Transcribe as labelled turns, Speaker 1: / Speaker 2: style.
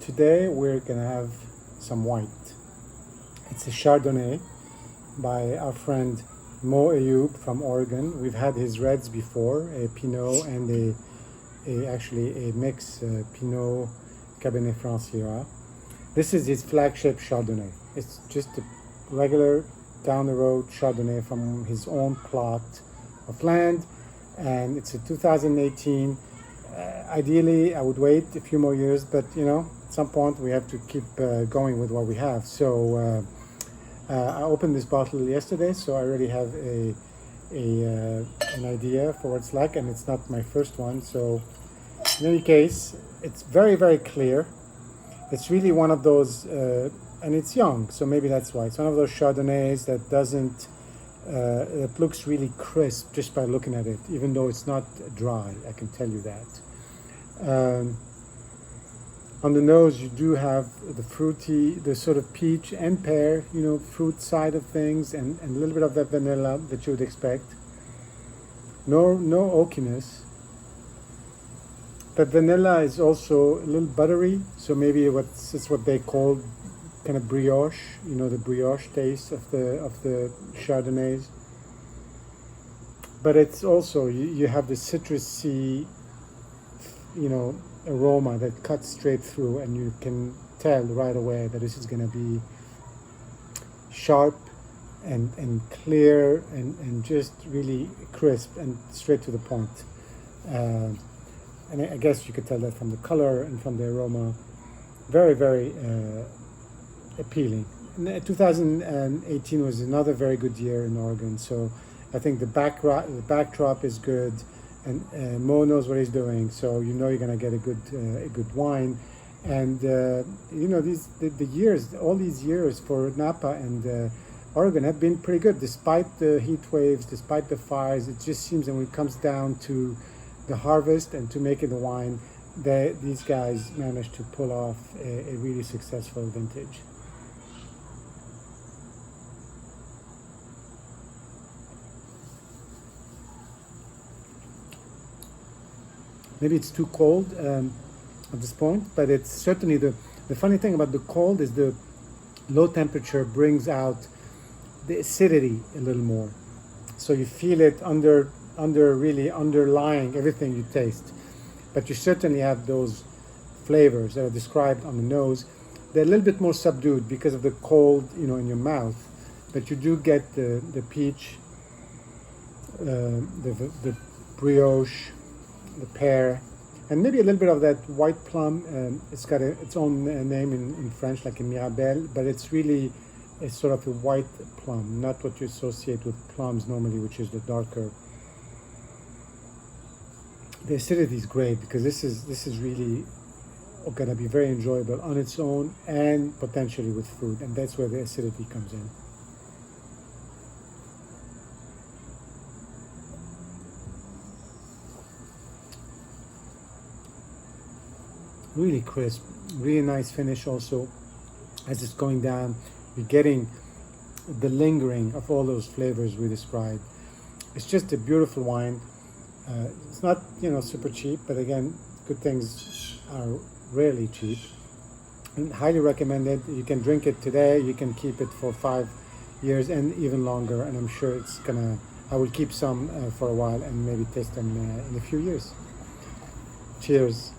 Speaker 1: Today we're gonna have some white. It's a Chardonnay by our friend Ayoub from Oregon. We've had his reds before, a Pinot and actually a mix Pinot Cabernet Franc Syrah. This is his flagship Chardonnay. It's just a regular down the road Chardonnay from his own plot of land, and it's a 2018. Ideally, I would wait a few more years, but at some point we have to keep going with what we have. So I opened this bottle yesterday, so I already have an idea for what it's like, and it's not my first one. So in any case, it's very, very clear. It's really one of those, and it's young, so maybe that's why. It's one of those Chardonnays that doesn't, it looks really crisp just by looking at it, even though it's not dry, I can tell you that. On the nose, you do have the fruity, the sort of peach and pear, fruit side of things, and a little bit of that vanilla that you would expect. No oakiness. But vanilla is also a little buttery, so maybe it's what they call kind of brioche, the brioche taste of the Chardonnays. But it's also, you have the citrusy, aroma that cuts straight through, and you can tell right away that this is going to be sharp and clear and just really crisp and straight to the point. And I guess you could tell that from the color and from the aroma. Very, very appealing. 2018 was another very good year in Oregon, so I think the backdrop is good, and Mo knows what he's doing, so you're going to get a good wine. And the years, all these years for Napa and Oregon have been pretty good, despite the heat waves, despite the fires. It just seems that when it comes down to the harvest and to making the wine, these guys managed to pull off a really successful vintage. Maybe it's too cold at this point, but it's certainly the funny thing about the cold is the low temperature brings out the acidity a little more. So you feel it really underlying everything you taste. But you certainly have those flavors that are described on the nose. They're a little bit more subdued because of the cold, in your mouth. But you do get the peach, the brioche, the pear, and maybe a little bit of that white plum. It's got its own name in French, like a Mirabelle, but it's really a sort of a white plum, not what you associate with plums normally, which is the darker. The acidity is great because this is really going to be very enjoyable on its own and potentially with fruit, and that's where the acidity comes in. Really crisp, really nice finish also. As it's going down, you're getting the lingering of all those flavors we described. It's just a beautiful wine. It's not, super cheap, but again, good things are rarely cheap. And highly recommended. You can drink it today, you can keep it for 5 years and even longer, and I'm sure I will keep some for a while and maybe taste them in a few years. Cheers.